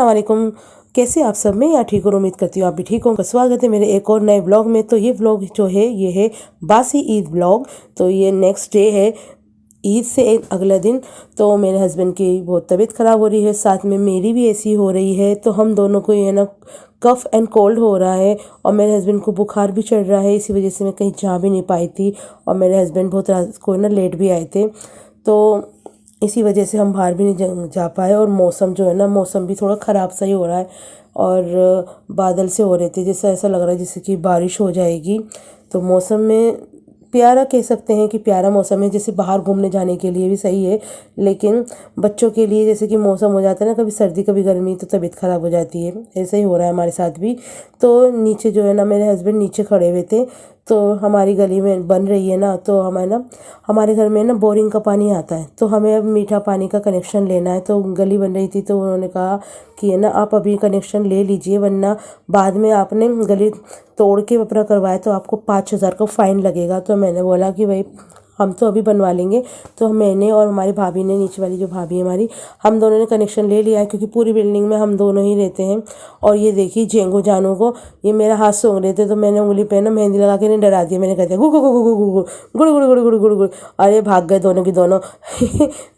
वालेकुम। कैसे आप सब? मैं यहाँ ठीक हूँ, उम्मीद करती हूँ आप भी ठीक हों। स्वागत है मेरे एक और नए ब्लॉग में। तो ये ब्लॉग जो है ये है बासी ईद ब्लॉग। तो ये नेक्स्ट डे है ईद से एक अगला दिन। तो मेरे हस्बैंड की बहुत तबीयत ख़राब हो रही है, साथ में मेरी भी ऐसी हो रही है। तो हम दोनों को ये ना कफ़ एंड कोल्ड हो रहा है और मेरे हस्बैंड को बुखार भी चढ़ रहा है। इसी वजह से मैं कहीं जा भी नहीं पाई थी और मेरे हस्बैंड बहुत रात को ना लेट भी आए थे। तो इसी वजह से हम बाहर भी नहीं जा पाए। और मौसम जो है ना, मौसम भी थोड़ा ख़राब सा ही हो रहा है और बादल से हो रहे थे, जैसे ऐसा लग रहा है जैसे कि बारिश हो जाएगी। तो मौसम में प्यारा कह सकते हैं कि प्यारा मौसम है, जैसे बाहर घूमने जाने के लिए भी सही है। लेकिन बच्चों के लिए जैसे कि मौसम हो जाता है ना, कभी सर्दी कभी गर्मी, तो तबीयत ख़राब हो जाती है। ऐसा ही हो रहा है हमारे साथ भी। तो नीचे जो है ना, मेरे हस्बैंड नीचे खड़े हुए थे। तो हमारी गली में बन रही है ना, तो हमारे घर में ना बोरिंग का पानी आता है, तो हमें अब मीठा पानी का कनेक्शन लेना है। तो गली बन रही थी, तो उन्होंने कहा कि है ना, आप अभी कनेक्शन ले लीजिए, वरना बाद में आपने गली तोड़ के अपना करवाया तो आपको 5,000 का फ़ाइन लगेगा। तो मैंने बोला कि भाई हम तो अभी बनवा लेंगे। तो मैंने और हमारी भाभी ने, नीचे वाली जो भाभी है हमारी, हम दोनों ने कनेक्शन ले लिया है, क्योंकि पूरी बिल्डिंग में हम दोनों ही रहते हैं। और ये देखिए जेंगो जानू को, ये मेरा हाथ सूंघ रहे थे, तो मैंने उंगली पे ना मेहंदी लगा के इन्हें डरा दिया। मैंने कहा दिया गुड़ गुड़ गुड़ गुड़ गुड़ गुड़ गुड़ गुड़ गुड़ गुड़ गुड़। अरे भाग गए दोनों की दोनों।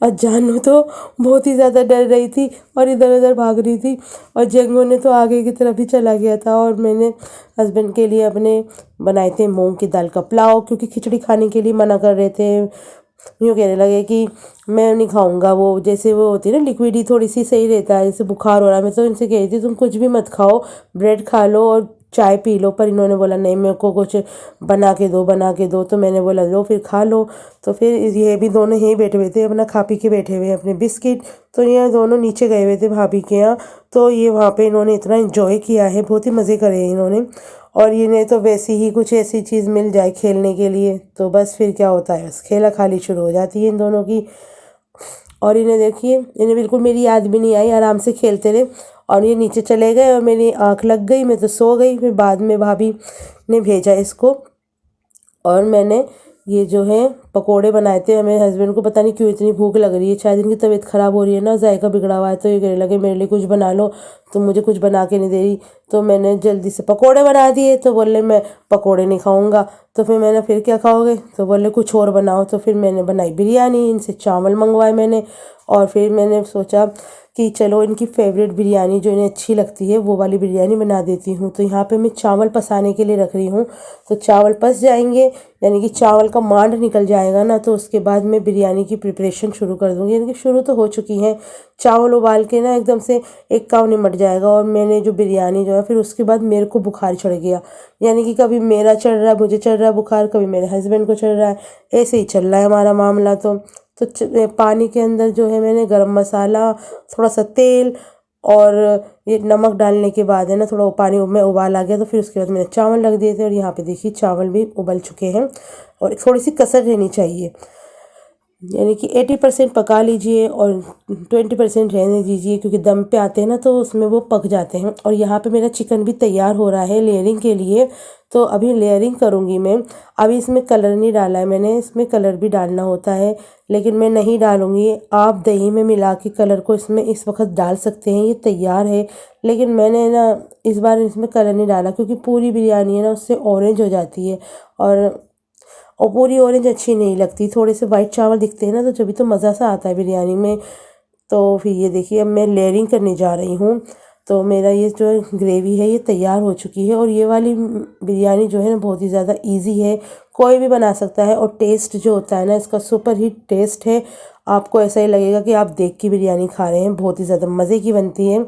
और जानू तो बहुत ही ज़्यादा डर रही थी और इधर उधर भाग रही थी, और जेंगो ने तो आगे की तरफ ही चला गया था। और मैंने हस्बैंड के लिए अपने बनाए थे मूंग की दाल का पुलाव, क्योंकि खिचड़ी खाने के लिए मना कर रहे थे। यूँ कहने लगे कि मैं नहीं खाऊंगा, वो जैसे वो होती है ना लिक्विड ही थोड़ी सी सही रहता है, जैसे बुखार हो रहा है। मैं तो इनसे कह रही थी तुम कुछ भी मत खाओ, ब्रेड खा लो और चाय पी लो। पर इन्होंने बोला नहीं, मेरे को कुछ बना के दो, बना के दो। तो मैंने बोला लो फिर खा लो। तो फिर ये भी दोनों यहीं बैठे हुए थे, अपना खा पी के बैठे हुए हैं अपने बिस्किट। तो ये दोनों नीचे गए हुए थे भाभी के यहाँ। तो ये वहाँ पे इन्होंने इतना एंजॉय किया है, बहुत ही मज़े करे हैं इन्होंने। और इन्हें तो वैसी ही कुछ ऐसी चीज़ मिल जाए खेलने के लिए, तो बस फिर क्या होता है, बस खेला खाली शुरू हो जाती है इन दोनों की। और इन्हें देखिए, इन्हें बिल्कुल मेरी याद भी नहीं आई, आराम से खेलते रहे। और ये नीचे चले गए और मेरी आँख लग गई, मैं तो सो गई। फिर बाद में भाभी ने भेजा इसको, और मैंने ये जो है पकोड़े बनाए थे। मेरे हस्बैंड को पता नहीं क्यों इतनी भूख लग रही है, शायद इनकी तबीयत ख़राब हो रही है ना, जायका बिगड़ा हुआ है। तो ये कहने लगे मेरे लिए कुछ बना लो, तो मुझे कुछ बना के नहीं दे रही। तो मैंने जल्दी से पकोड़े बना दिए। तो बोले मैं पकोड़े नहीं खाऊंगा। तो फिर मैंने फिर क्या खाओगे, तो बोले कुछ और बनाओ। तो फिर मैंने बनाई बिरयानी, इनसे चावल मंगवाए मैंने। और फिर मैंने सोचा कि चलो इनकी फेवरेट बिरयानी जो इन्हें अच्छी लगती है वो वाली बिरयानी बना देती हूँ। तो यहाँ पे मैं चावल पसाने के लिए रख रही हूँ। तो चावल पस जाएंगे, यानी कि चावल का मांड निकल जाएगा ना, तो उसके बाद मैं बिरयानी की प्रिपरेशन शुरू कर दूँगी। यानी कि शुरू तो हो चुकी है, चावल उबाल के ना एकदम से एक काम निमट जाएगा। और मैंने जो बिरयानी जो है, फिर उसके बाद मेरे को बुखार चढ़ गया। यानी कि कभी मेरा चढ़ रहा है, मुझे चढ़ रहा है बुखार, कभी मेरे हस्बैंड को चढ़ रहा है, ऐसे ही चल रहा है हमारा मामला। तो पानी के अंदर जो है मैंने गरम मसाला, थोड़ा सा तेल और ये नमक डालने के बाद है ना, थोड़ा पानी में उबाल आ गया। तो फिर उसके बाद मैंने चावल रख दिए थे, और यहाँ पे देखिए चावल भी उबल चुके हैं। और थोड़ी सी कसर रहनी चाहिए, यानी कि 80% पका लीजिए और 20% रहने दीजिए, क्योंकि दम पे आते हैं ना तो उसमें वो पक जाते हैं। और यहाँ पे मेरा चिकन भी तैयार हो रहा है लेयरिंग के लिए। तो अभी लेयरिंग करूँगी मैं। अभी इसमें कलर नहीं डाला है मैंने, इसमें कलर भी डालना होता है, लेकिन मैं नहीं डालूँगी। आप दही में मिला के कलर को इसमें इस वक्त डाल सकते हैं, ये तैयार है। लेकिन मैंने ना इस बार इसमें कलर नहीं डाला, क्योंकि पूरी बिरयानी है ना उससे ऑरेंज हो जाती है, और पूरी ऑरेंज अच्छी नहीं लगती। थोड़े से वाइट चावल दिखते हैं ना, तो जभी तो मज़ा सा आता है बिरयानी में। तो फिर ये देखिए अब मैं लेयरिंग करने जा रही हूँ। तो मेरा ये जो ग्रेवी है ये तैयार हो चुकी है। और ये वाली बिरयानी जो है ना बहुत ही ज़्यादा इजी है, कोई भी बना सकता है। और टेस्ट जो होता है ना इसका सुपर हिट टेस्ट है। आपको ऐसा ही लगेगा कि आप देख के बिरयानी खा रहे हैं, बहुत ही ज़्यादा मज़े की बनती है।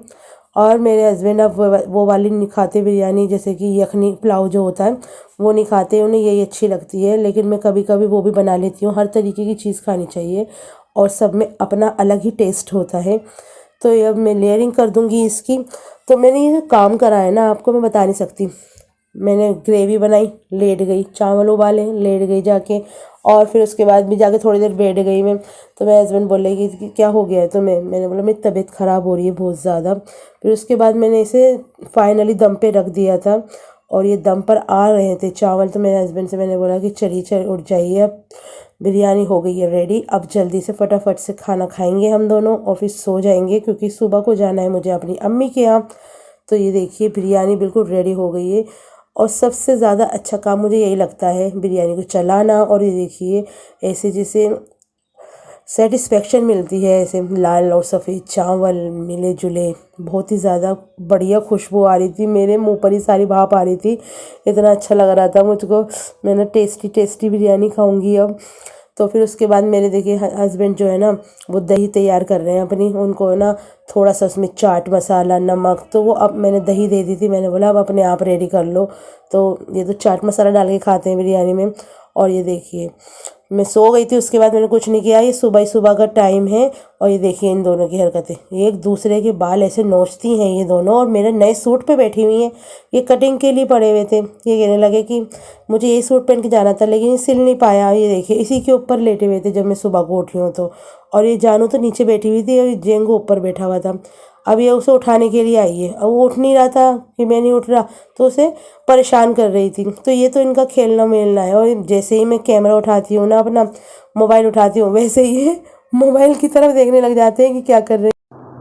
और मेरे हस्बैंड अब वो वाली नहीं खाते बिरयानी, जैसे कि यखनी पुलाव जो होता है वो नहीं खाते, उन्हें यही अच्छी लगती है। लेकिन मैं कभी कभी वो भी बना लेती हूँ। हर तरीके की चीज़ खानी चाहिए, और सब में अपना अलग ही टेस्ट होता है। तो ये अब मैं लेयरिंग कर दूँगी इसकी। तो मैंने ये काम करा है ना, आपको मैं बता नहीं सकती। मैंने ग्रेवी बनाई, लेट गई, चावल उबाले, लेट गई जाके, और फिर उसके बाद भी जाके थोड़ी देर बैठ गई मैं। तो मेरे हस्बैंड बोले कि क्या हो गया है, तो मैंने बोला मेरी तबीयत ख़राब हो रही है बहुत ज़्यादा। फिर उसके बाद मैंने इसे फाइनली दम पे रख दिया था। और ये दम पर आ रहे थे चावल। तो मेरे हस्बैंड से मैंने बोला कि चलिए उठ जाइए, अब बिरयानी हो गई है रेडी, अब जल्दी से फटाफट से खाना खाएंगे हम दोनों और फिर सो जाएंगे, क्योंकि सुबह को जाना है मुझे अपनी अम्मी के यहाँ। तो ये देखिए बिरयानी बिल्कुल रेडी हो गई है। और सबसे ज़्यादा अच्छा काम मुझे यही लगता है बिरयानी को चलाना। और ये देखिए ऐसे जैसे सेटिस्फेक्शन मिलती है, ऐसे लाल और सफ़ेद चावल मिले जुले, बहुत ही ज़्यादा बढ़िया खुशबू आ रही थी, मेरे मुंह पर ही सारी भाप आ रही थी, इतना अच्छा लग रहा था मुझको। मैंने टेस्टी टेस्टी बिरयानी खाऊंगी अब। तो फिर उसके बाद मेरे देखिए हस्बैंड जो है ना वो दही तैयार कर रहे हैं अपनी, उनको है ना थोड़ा सा उसमें चाट मसाला नमक, तो वो अब मैंने दही दे दी थी, मैंने बोला अब अपने आप रेडी कर लो। तो ये तो चाट मसाला डाल के खाते हैं बिरयानी में। और ये देखिए मैं सो गई थी, उसके बाद मैंने कुछ नहीं किया, ये सुबह ही सुबह का टाइम है। और ये देखिए इन दोनों की हरकतें, ये एक दूसरे के बाल ऐसे नोचती हैं ये दोनों, और मेरे नए सूट पे बैठी हुई हैं। ये कटिंग के लिए पड़े हुए थे, ये कहने लगे कि मुझे यही सूट पहन के जाना था, लेकिन ये सिल नहीं पाया। ये देखिए इसी के ऊपर लेटे हुए थे जब मैं सुबह को उठी हूँ तो। और ये जानू तो नीचे बैठी हुई थी और ये जेंगो ऊपर बैठा हुआ था। अब ये उसे उठाने के लिए आई है, अब वो उठ नहीं रहा था कि मैं नहीं उठ रहा, तो उसे परेशान कर रही थी। तो ये तो इनका खेलना मेलना है। और जैसे ही मैं कैमरा उठाती हूँ ना, अपना मोबाइल उठाती हूँ, वैसे ही ये मोबाइल की तरफ देखने लग जाते हैं कि क्या कर रहे हैं।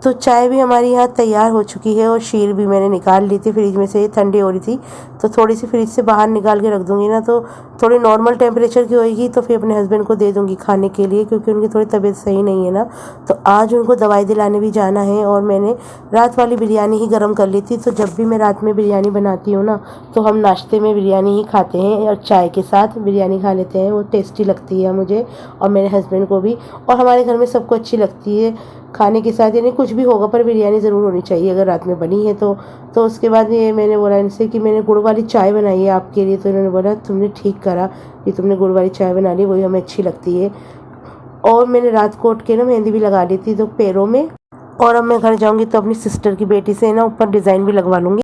तो चाय भी हमारी यहाँ तैयार हो चुकी है और शीर भी मैंने निकाल ली थी फ्रिज में से, ये ठंडी हो रही थी तो थोड़ी सी फ्रिज से बाहर निकाल के रख दूँगी ना, तो थोड़ी नॉर्मल टेम्परेचर की होएगी, तो फिर अपने हस्बैंड को दे दूँगी खाने के लिए, क्योंकि उनकी थोड़ी तबीयत सही नहीं है ना। तो आज उनको दवाई दिलाने भी जाना है, और मैंने रात वाली बिरयानी ही गर्म कर ली थी। तो जब भी मैं रात में बिरयानी बनाती हूँ ना, तो हम नाश्ते में बिरयानी ही खाते हैं और चाय के साथ बिरयानी खा लेते हैं, वो टेस्टी लगती है मुझे और मेरे हस्बैंड को भी, और हमारे घर में सबको अच्छी लगती है खाने के साथ। यानी कुछ भी होगा पर बिरयानी ज़रूर होनी चाहिए अगर रात में बनी है तो। तो उसके बाद ये मैंने बोला इनसे कि मैंने गुड़ वाली चाय बनाई है आपके लिए, तो इन्होंने बोला तुमने ठीक करा कि तुमने गुड़ वाली चाय बना ली, वही हमें अच्छी लगती है। और मैंने रात को उठ के ना मेहंदी भी लगा ली थी तो पैरों में, और अब मैं घर जाऊँगी तो अपनी सिस्टर की बेटी से ना ऊपर डिज़ाइन भी लगवा लूँगी।